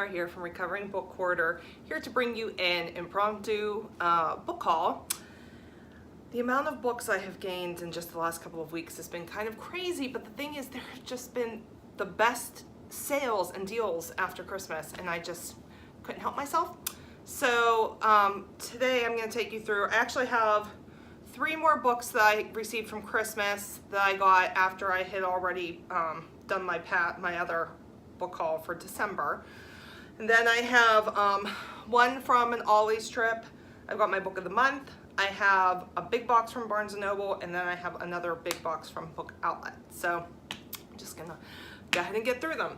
Sarah here from Recovering Book Hoarder, here to bring you an impromptu book haul. The amount of books I have gained in just the last couple of weeks has been kind of crazy, but the thing is there have just been the best sales and deals after Christmas, and I just couldn't help myself. So today I'm going to take you through, I actually have 3 more books that I received from Christmas that I got after I had already done my other book haul for December. And then I have one from an Ollie's trip. I've got my book of the month. I have a big box from Barnes & Noble, and then I have another big box from Book Outlet. So I'm just gonna go ahead and get through them.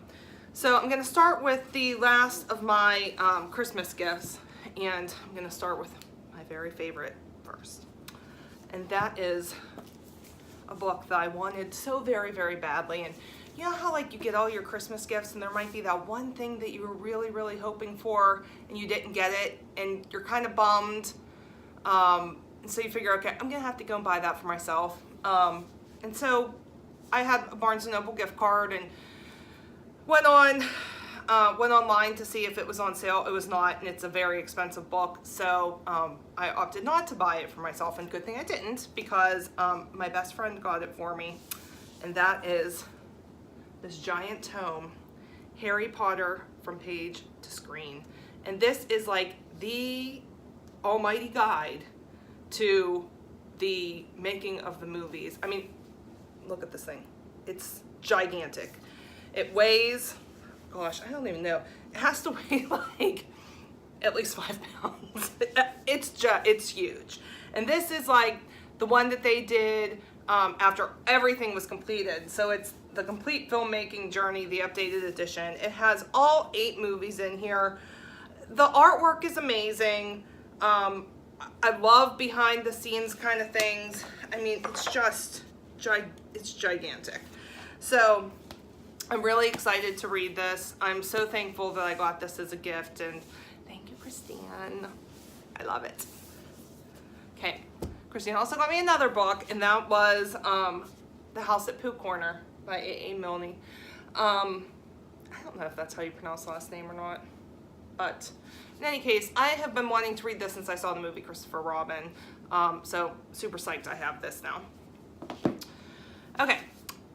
So I'm gonna start with the last of my Christmas gifts, and I'm gonna start with my very favorite first. And that is a book that I wanted so very, very badly. And you know how like you get all your Christmas gifts and there might be that one thing that you were really, really hoping for and you didn't get it and you're kind of bummed. And so you figure, okay, I'm gonna have to go and buy that for myself. And so I had a Barnes & Noble gift card and went online to see if it was on sale. It was not, and it's a very expensive book. So I opted not to buy it for myself, and good thing I didn't, because my best friend got it for me. And that is this giant tome, Harry Potter from Page to Screen. And this is like the almighty guide to the making of the movies. I mean, look at this thing. It's gigantic. It weighs, gosh, I don't even know. It has to weigh like at least 5 pounds. It's huge. And this is like the one that they did after everything was completed. So it's the complete filmmaking journey, the updated edition. It has all 8 movies in here. The artwork is amazing. I love behind the scenes kind of things. I mean, it's just, it's gigantic. So I'm really excited to read this. I'm so thankful that I got this as a gift, and thank you, Christine. I love it. Okay, Christine also got me another book, and that was The House at Pooh Corner by A.A. Milne. I don't know if that's how you pronounce the last name or not, but in any case, I have been wanting to read this since I saw the movie Christopher Robin, so super psyched I have this now. Okay,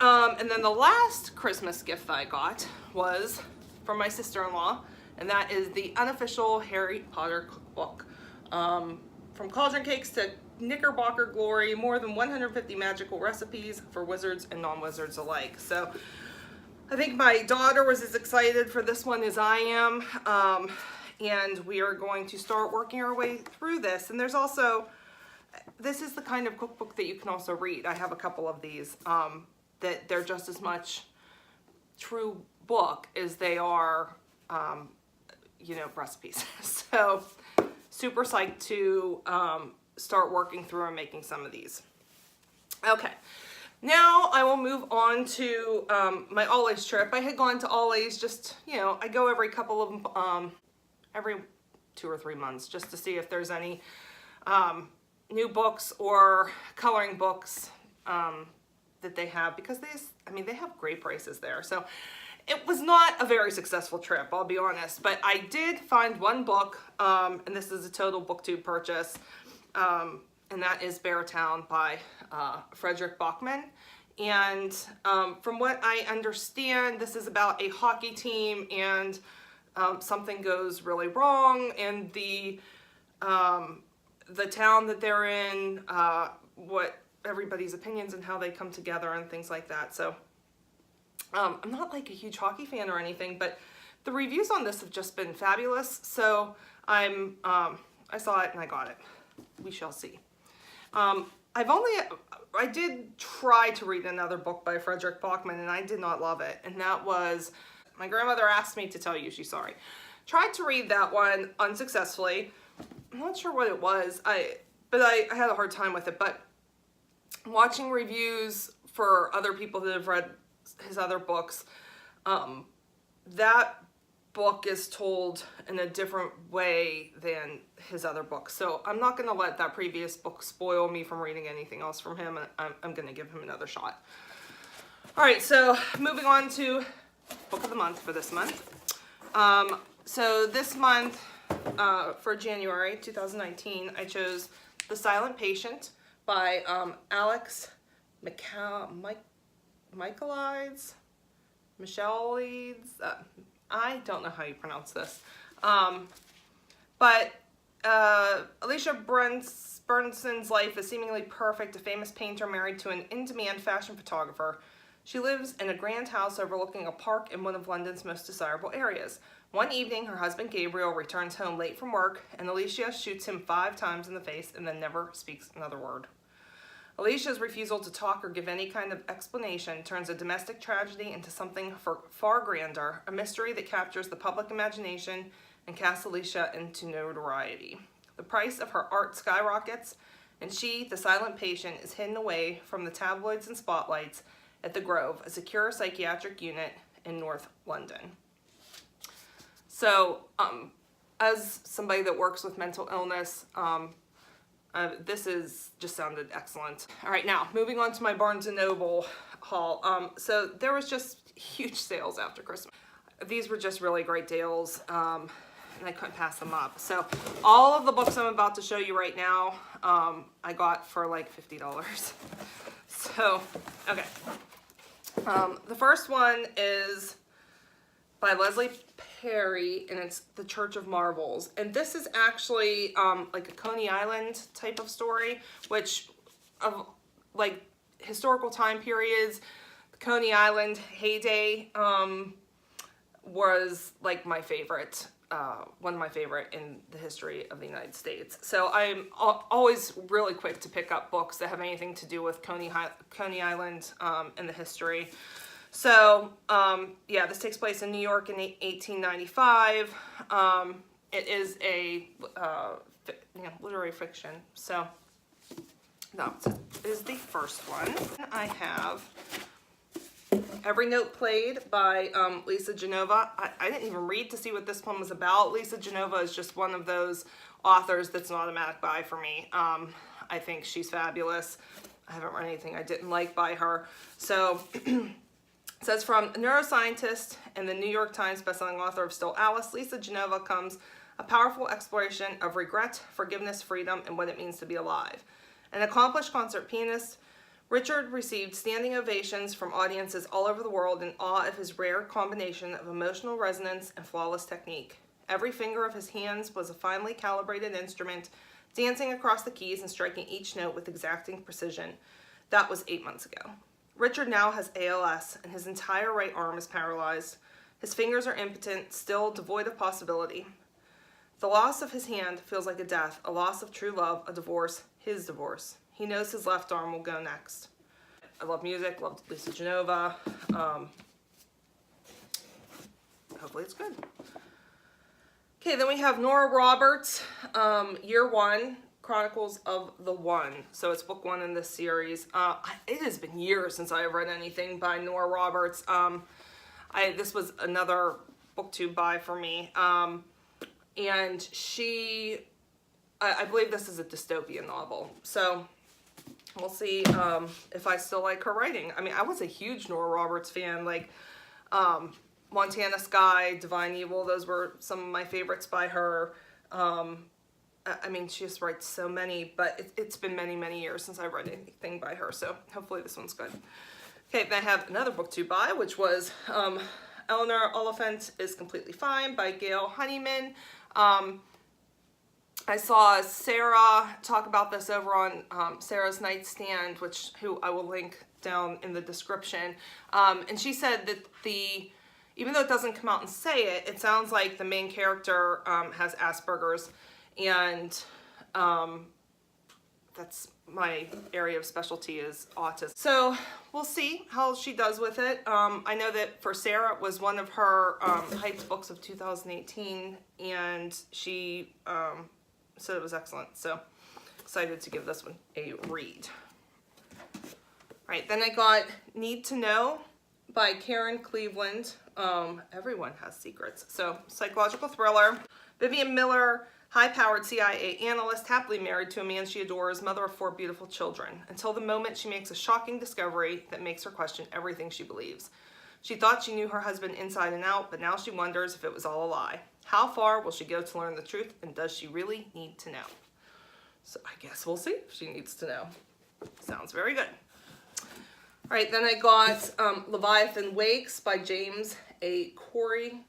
and then the last Christmas gift that I got was from my sister-in-law, and that is the Unofficial Harry Potter Cookbook. From cauldron cakes to Knickerbocker glory, more than 150 magical recipes for wizards and non-wizards alike. So I think my daughter was as excited for this one as I am, and we are going to start working our way through this. And there's also, this is the kind of cookbook that you can also read. I have a couple of these that they're just as much true book as they are, you know, recipes. So super psyched to start working through and making some of these. Okay, now I will move on to my Ollie's trip. I had gone to Ollie's just, you know, I go every couple of, every 2 or 3 months just to see if there's any new books or coloring books that they have, because they have great prices there. So it was not a very successful trip, I'll be honest, but I did find one book, and this is a total booktube purchase, and that is Beartown by Frederick Bachman. And from what I understand, this is about a hockey team, and something goes really wrong, and the town that they're in, what everybody's opinions and how they come together and things like that. So I'm not like a huge hockey fan or anything, but the reviews on this have just been fabulous. So I saw it and I got it. We shall see. I did try to read another book by Frederick Bachman, and I did not love it. And that was, my grandmother asked me to tell you she's sorry. Tried to read that one unsuccessfully. I'm not sure what it was, but I had a hard time with it. But watching reviews for other people that have read his other books, that book is told in a different way than his other books. So I'm not going to let that previous book spoil me from reading anything else from him. I'm going to give him another shot. All right, so moving on to book of the month for this month. So this month, for January 2019, I chose The Silent Patient by Alex Michaelides. I don't know how you pronounce this. But Alicia Bernson's life is seemingly perfect, a famous painter married to an in-demand fashion photographer. She lives in a grand house overlooking a park in one of London's most desirable areas. One evening, her husband Gabriel returns home late from work, and Alicia shoots him 5 times in the face and then never speaks another word. Alicia's refusal to talk or give any kind of explanation turns a domestic tragedy into something far grander, a mystery that captures the public imagination and casts Alicia into notoriety. The price of her art skyrockets, and she, the silent patient, is hidden away from the tabloids and spotlights at the Grove, a secure psychiatric unit in North London. So, as somebody that works with mental illness, this is just sounded excellent. All right, now moving on to my Barnes & Noble haul. So there was just huge sales after Christmas. These were just really great deals, and I couldn't pass them up. So all of the books I'm about to show you right now, I got for like $50. So, okay. The first one is by Leslie Perry, and it's The Church of Marvels. And this is actually like a Coney Island type of story, which of like historical time periods, the Coney Island heyday was like my favorite, one of my favorite in the history of the United States. So I'm always really quick to pick up books that have anything to do with Coney Island and the history. So, yeah, this takes place in New York in 1895. It is a literary fiction. So, that is the first one. I have Every Note Played by Lisa Genova. I didn't even read to see what this one was about. Lisa Genova is just one of those authors that's an automatic buy for me. I think she's fabulous. I haven't read anything I didn't like by her. So... It says, from a neuroscientist and the New York Times bestselling author of Still Alice, Lisa Genova comes a powerful exploration of regret, forgiveness, freedom, and what it means to be alive. An accomplished concert pianist, Richard received standing ovations from audiences all over the world in awe of his rare combination of emotional resonance and flawless technique. Every finger of his hands was a finely calibrated instrument, dancing across the keys and striking each note with exacting precision. That was 8 months ago. Richard now has ALS, and his entire right arm is paralyzed. His fingers are impotent, still devoid of possibility. The loss of his hand feels like a death, a loss of true love, a divorce, his divorce. He knows his left arm will go next. I love music, love Lisa Genova. Hopefully it's good. Okay, then we have Nora Roberts, Year One, Chronicles of the One. So it's book 1 in this series. It has been years since I have read anything by Nora Roberts. This was another book to buy for me. And she, I believe this is a dystopian novel. So we'll see if I still like her writing. I mean, I was a huge Nora Roberts fan. Like Montana Sky, Divine Evil, those were some of my favorites by her. I mean, she just writes so many, but it's been many, many years since I've read anything by her, so hopefully this one's good. Okay, then I have another book to buy, which was Eleanor Oliphant is Completely Fine by Gail Honeyman. I saw Sarah talk about this over on Sarah's Nightstand, who I will link down in the description, and she said that even though it doesn't come out and say it, it sounds like the main character has Asperger's. And that's my area of specialty is autism. So we'll see how she does with it. I know that for Sarah, it was one of her hyped books of 2018, and she said it was excellent. So excited to give this one a read. All right, then I got Need to Know by Karen Cleveland. Everyone has secrets. So psychological thriller. Vivian Miller, high-powered CIA analyst, happily married to a man she adores, mother of 4 beautiful children, until the moment she makes a shocking discovery that makes her question everything she believes. She thought she knew her husband inside and out, but now she wonders if it was all a lie. How far will she go to learn the truth, and does she really need to know? So I guess we'll see if she needs to know. Sounds very good. All right, then I got Leviathan Wakes by James S. A. Corey.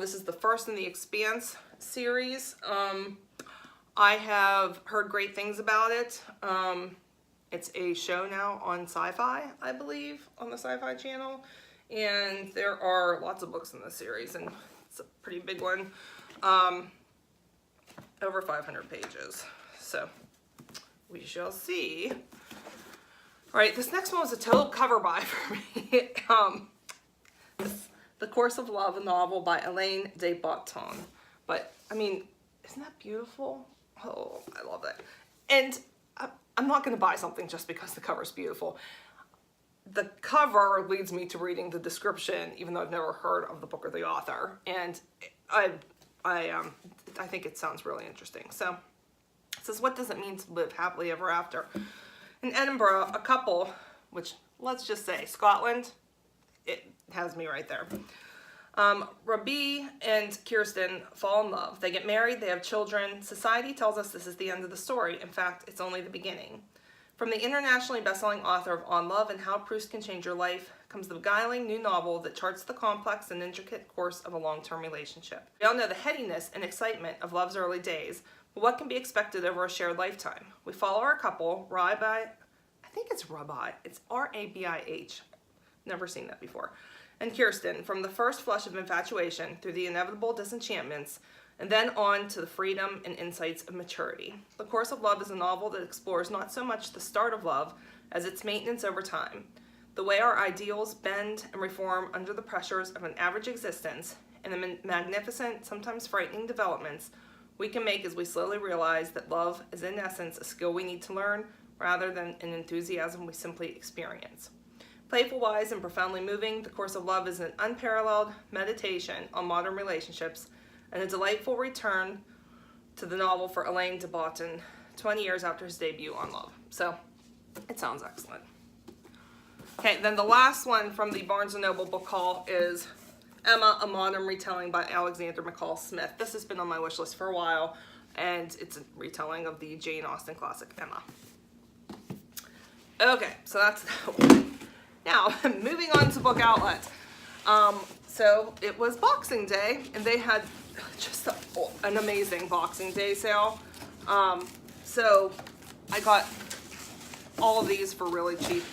This is the first in the Expanse series. I have heard great things about it. It's a show now on Sci-Fi, I believe, on the Sci-Fi channel. And there are lots of books in this series, and it's a pretty big one. Over 500 pages. So we shall see. All right, this next one was a total cover buy for me. The Course of Love, a novel by Elaine de Botton. But, I mean, isn't that beautiful? Oh, I love it. And I'm not going to buy something just because the cover's beautiful. The cover leads me to reading the description, even though I've never heard of the book or the author. And I think it sounds really interesting. So, it says, what does it mean to live happily ever after? In Edinburgh, a couple, which let's just say Scotland, it has me right there. Rabi and Kirsten fall in love. They get married, they have children. Society tells us this is the end of the story. In fact, it's only the beginning. From the internationally best-selling author of On Love and How Proust Can Change Your Life comes the beguiling new novel that charts the complex and intricate course of a long-term relationship. We all know the headiness and excitement of love's early days, but what can be expected over a shared lifetime? We follow our couple, it's R-A-B-I-H. Never seen that before. And Kirsten, from the first flush of infatuation through the inevitable disenchantments, and then on to the freedom and insights of maturity. The Course of Love is a novel that explores not so much the start of love as its maintenance over time, the way our ideals bend and reform under the pressures of an average existence, and the magnificent, sometimes frightening developments we can make as we slowly realize that love is in essence a skill we need to learn rather than an enthusiasm we simply experience. Playful, wise, and profoundly moving, The Course of Love is an unparalleled meditation on modern relationships and a delightful return to the novel for Elaine de Botton 20 years after his debut on Love. So, it sounds excellent. Okay, then the last one from the Barnes & Noble book haul is Emma, a modern retelling by Alexander McCall Smith. This has been on my wish list for a while, and it's a retelling of the Jane Austen classic, Emma. Okay, so that's that one. Now, moving on to Book Outlet. So it was Boxing Day, and they had just an amazing Boxing Day sale. So I got all of these for really cheap.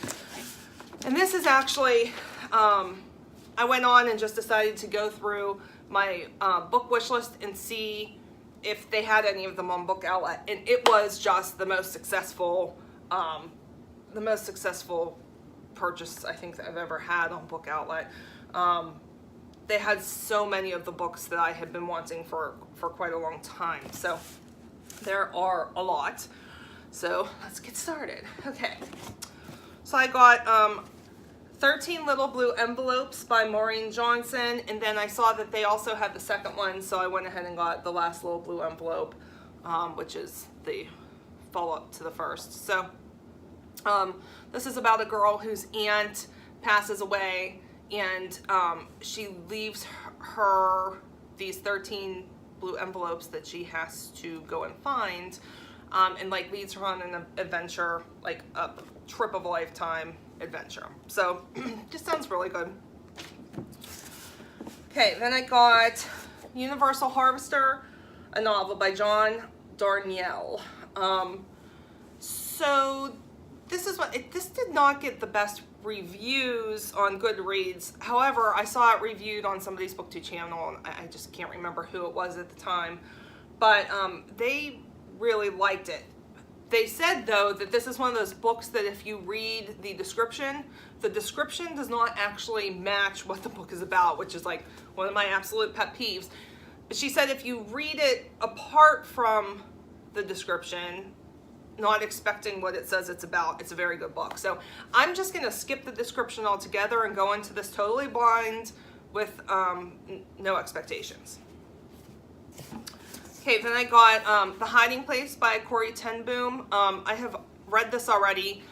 And this is actually, I went on and just decided to go through my book wish list and see if they had any of them on Book Outlet. And it was just the most successful purchase I think that I've ever had on Book Outlet. They had so many of the books that I had been wanting for quite a long time. So there are a lot. So let's get started. Okay. So I got 13 Little Blue Envelopes by Maureen Johnson, and then I saw that they also had the second one, so I went ahead and got The Last Little Blue Envelope, which is the follow-up to the first. So this is about a girl whose aunt passes away, and she leaves her these 13 blue envelopes that she has to go and find, and like leads her on an adventure, like a trip of a lifetime adventure. So just sounds really good. Okay, then I got Universal Harvester, a novel by John Darnielle. So this did not get the best reviews on Goodreads. However, I saw it reviewed on somebody's BookTube channel, and I just can't remember who it was at the time, but they really liked it. They said, though, that this is one of those books that if you read the description does not actually match what the book is about, which is like one of my absolute pet peeves. But she said if you read it apart from the description, not expecting what it says it's about, it's a very good book. So I'm just going to skip the description altogether and go into this totally blind with no expectations. Okay, then I got The Hiding Place by Corey ten Boom. I have read this already.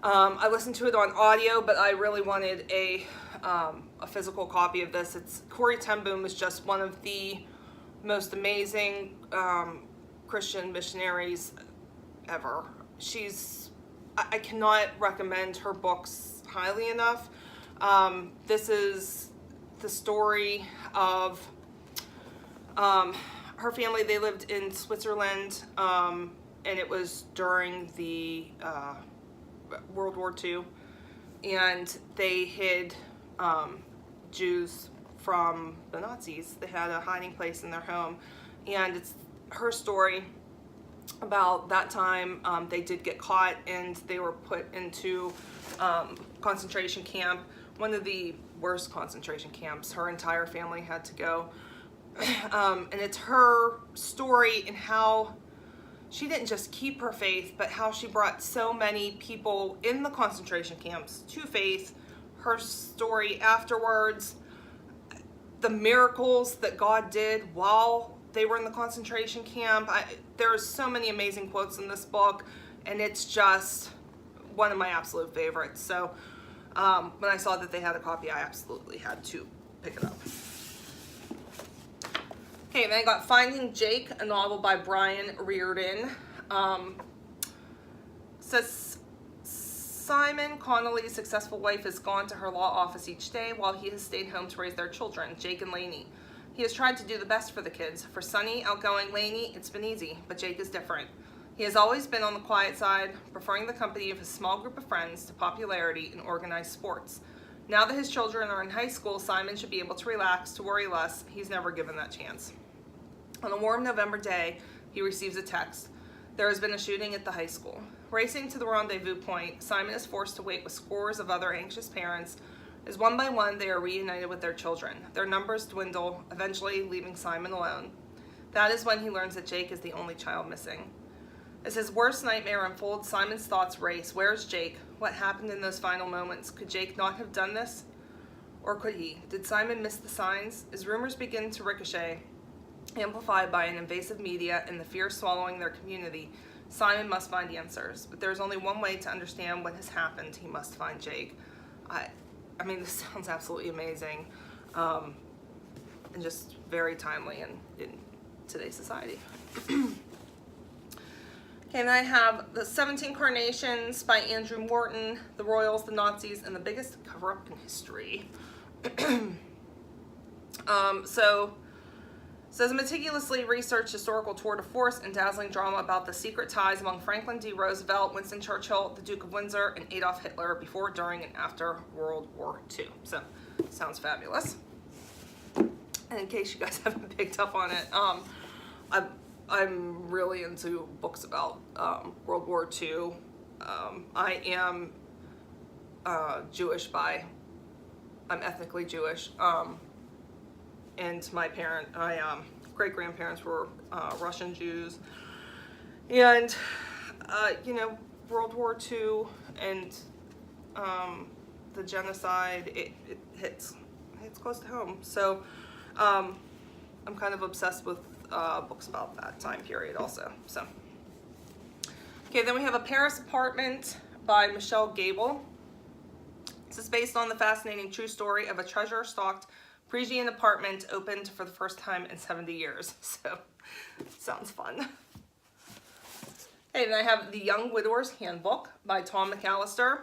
I listened to it on audio, but I really wanted a a physical copy of this. Corrie ten Boom is just one of the most amazing Christian missionaries ever. I cannot recommend her books highly enough. This is the story of her family. They lived in Switzerland, and it was during the World War II, and they hid Jews from the Nazis. They had a hiding place in their home, and it's her story about that time. They did get caught, and they were put into concentration camp, one of the worst concentration camps. Her entire family had to go. And it's her story and how she didn't just keep her faith, but how she brought so many people in the concentration camps to faith. Her story afterwards, the miracles that God did while they were in the concentration camp. There's so many amazing quotes in this book, and it's just one of my absolute favorites. So when I saw that they had a copy, I absolutely had to pick it up. Okay, then I got Finding Jake, a novel by Brian Reardon. Says Simon Connolly's successful wife has gone to her law office each day while he has stayed home to raise their children, Jake and Lainey. He has tried to do the best for the kids. For sunny, outgoing Lainey, it's been easy, but Jake is different. He has always been on the quiet side, preferring the company of his small group of friends to popularity in organized sports. Now that his children are in high school, Simon should be able to relax, to worry less. He's never given that chance. On a warm November day, he receives a text. There has been a shooting at the high school. Racing to the rendezvous point, Simon is forced to wait with scores of other anxious parents as one by one they are reunited with their children. Their numbers dwindle, eventually leaving Simon alone. That is when he learns that Jake is the only child missing. As his worst nightmare unfolds, Simon's thoughts race. Where's Jake? What happened in those final moments? Could Jake not have done this? Or could he? Did Simon miss the signs? As rumors begin to ricochet, amplified by an invasive media and the fear swallowing their community, Simon must find answers. But there's only one way to understand what has happened. He must find Jake. I mean, this sounds absolutely amazing, and just very timely in today's society. Okay, and I have the 17 Carnations by Andrew Morton, The Royals, the Nazis, and the Biggest Cover-Up in History. Says a meticulously researched historical tour de force and dazzling drama about the secret ties among Franklin D. Roosevelt, Winston Churchill, the Duke of Windsor, and Adolf Hitler before, during, and after World War II. So, sounds fabulous. And in case you guys haven't picked up on it, I'm really into books about World War II. I am Jewish I'm ethnically Jewish. And my great-grandparents were Russian Jews. And, World War II and the genocide, it hits close to home. So I'm kind of obsessed with books about that time period also. So, okay, then we have A Paris Apartment by Michelle Gable. This is based on the fascinating true story of a treasure-stalked Parisian apartment opened for the first time in 70 years. So, sounds fun. Okay, then I have The Young Widower's Handbook by Tom McAllister.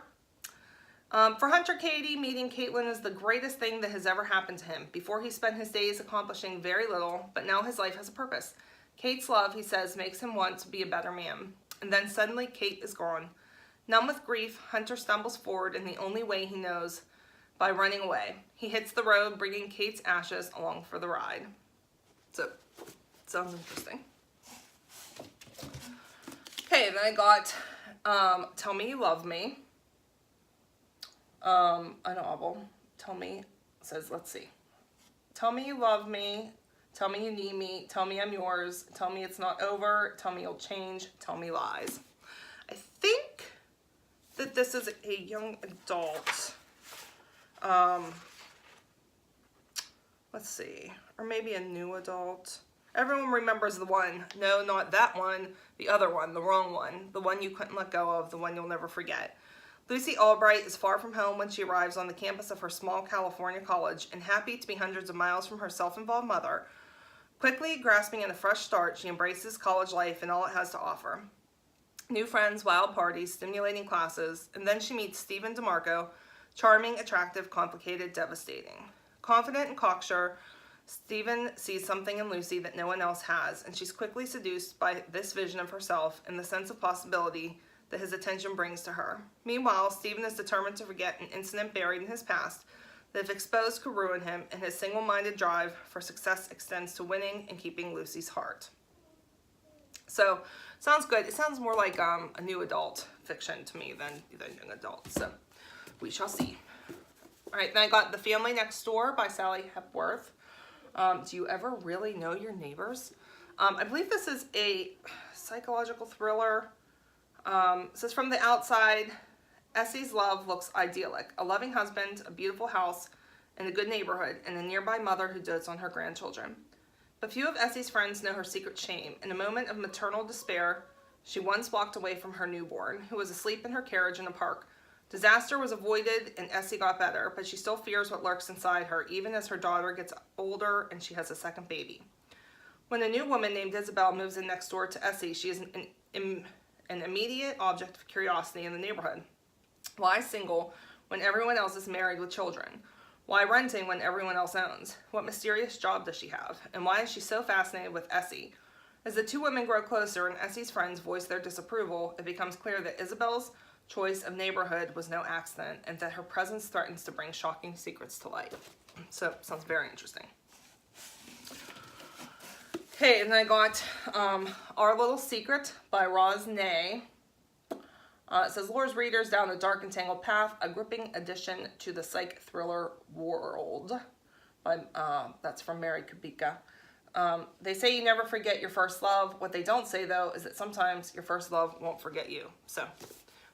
For Hunter Cady, meeting Caitlin is the greatest thing that has ever happened to him. Before he spent his days accomplishing very little, but now his life has a purpose. Kate's love, he says, makes him want to be a better man. And then suddenly Kate is gone. Numb with grief, Hunter stumbles forward in the only way he knows, by running away. He hits the road, bringing Kate's ashes along for the ride. So, sounds interesting. Okay, then I got Tell Me You Love Me. A novel. Tell me, says, let's see. Tell me you love me. Tell me you need me. Tell me I'm yours. Tell me it's not over. Tell me you'll change. Tell me lies. I think that this is a young adult. Let's see, or maybe a new adult. Everyone remembers the one. No, not that one. The other one, the wrong one. The one you couldn't let go of. The one you'll never forget. Lucy Albright is far from home when she arrives on the campus of her small California college and happy to be hundreds of miles from her self-involved mother. Quickly grasping in a fresh start, she embraces college life and all it has to offer. New friends, wild parties, stimulating classes, and then she meets Stephen DeMarco, charming, attractive, complicated, devastating. Confident and cocksure, Stephen sees something in Lucy that no one else has, and she's quickly seduced by this vision of herself and the sense of possibility that his attention brings to her. Meanwhile, Stephen is determined to forget an incident buried in his past that, if exposed, could ruin him, and his single-minded drive for success extends to winning and keeping Lucy's heart. So, sounds good. It sounds more like a new adult fiction to me than young adult, so we shall see. All right, then I got The Family Next Door by Sally Hepworth. Do you ever really know your neighbors? I believe this is a psychological thriller. It says, from the outside, Essie's love looks idyllic. A loving husband, a beautiful house, and a good neighborhood, and a nearby mother who dotes on her grandchildren. But few of Essie's friends know her secret shame. In a moment of maternal despair, she once walked away from her newborn, who was asleep in her carriage in a park. Disaster was avoided and Essie got better, but she still fears what lurks inside her, even as her daughter gets older and she has a second baby. When a new woman named Isabel moves in next door to Essie, she is an immediate object of curiosity in the neighborhood. Why single when everyone else is married with children? Why renting when everyone else owns? What mysterious job does she have? And why is she so fascinated with Essie? As the two women grow closer and Essie's friends voice their disapproval, it becomes clear that Isabel's choice of neighborhood was no accident and that her presence threatens to bring shocking secrets to light. So, sounds very interesting. Okay, and then I got Our Little Secret by Roz Ney. It says, lures readers down a dark and tangled path, a gripping addition to the psych thriller world. That's from Mary Kubika. They say you never forget your first love. What they don't say, though, is that sometimes your first love won't forget you. So,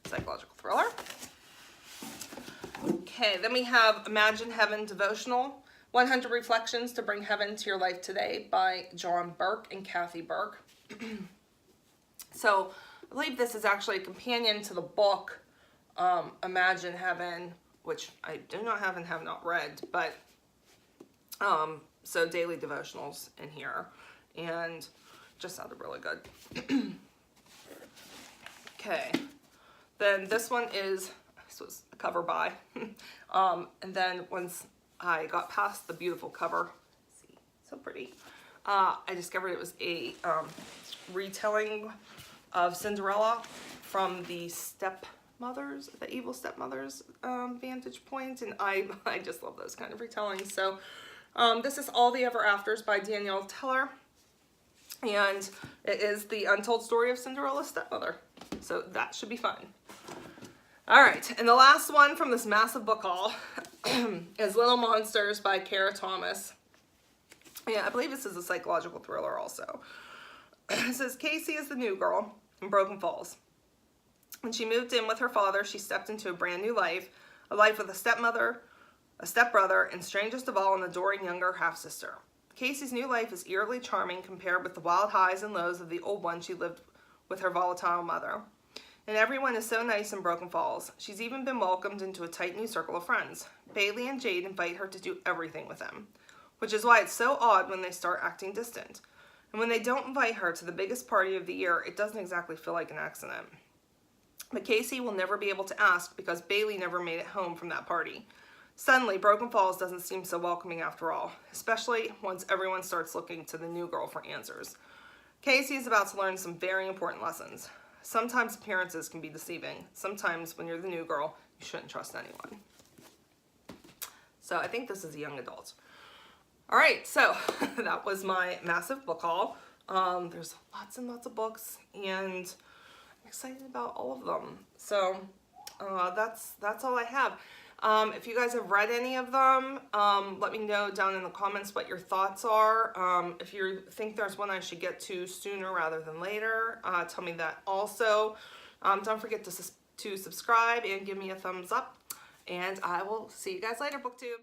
psychological thriller. Okay, then we have Imagine Heaven Devotional, 100 Reflections to Bring Heaven to Your Life Today by John Burke and Kathy Burke. So, I believe this is actually a companion to the book Imagine Heaven, which I do not have and have not read, but so daily devotionals in here, and just sounded really good. Okay, then this one is, this was a cover by, and then once I got past the beautiful cover, see, so pretty, I discovered it was a retelling of Cinderella from the stepmothers, the evil stepmothers vantage point, and I just love those kind of retellings. So this is All the Ever Afters by Danielle Teller, and it is the untold story of Cinderella's stepmother, so that should be fun. All right, and the last one from this massive book haul is Little Monsters by Kara Thomas. Yeah, I believe this is a psychological thriller also. It says, Casey is the new girl in Broken Falls. When she moved in with her father, she stepped into a brand new life, a life with a stepmother, a stepbrother, and strangest of all, an adoring younger half-sister. Casey's new life is eerily charming compared with the wild highs and lows of the old one she lived with her volatile mother. And everyone is so nice in Broken Falls. She's even been welcomed into a tight new circle of friends. Bailey and Jade invite her to do everything with them, which is why it's so odd when they start acting distant. And when they don't invite her to the biggest party of the year, it doesn't exactly feel like an accident. But Casey will never be able to ask because Bailey never made it home from that party. Suddenly, Broken Falls doesn't seem so welcoming after all, especially once everyone starts looking to the new girl for answers. Casey is about to learn some very important lessons. Sometimes appearances can be deceiving. Sometimes when you're the new girl, you shouldn't trust anyone. So I think this is a young adult. All right, so that was my massive book haul. There's lots and lots of books, and I'm excited about all of them. So that's all I have. If you guys have read any of them, let me know down in the comments what your thoughts are. If you think there's one I should get to sooner rather than later, tell me that also. Don't forget to subscribe and give me a thumbs up, and I will see you guys later, BookTube.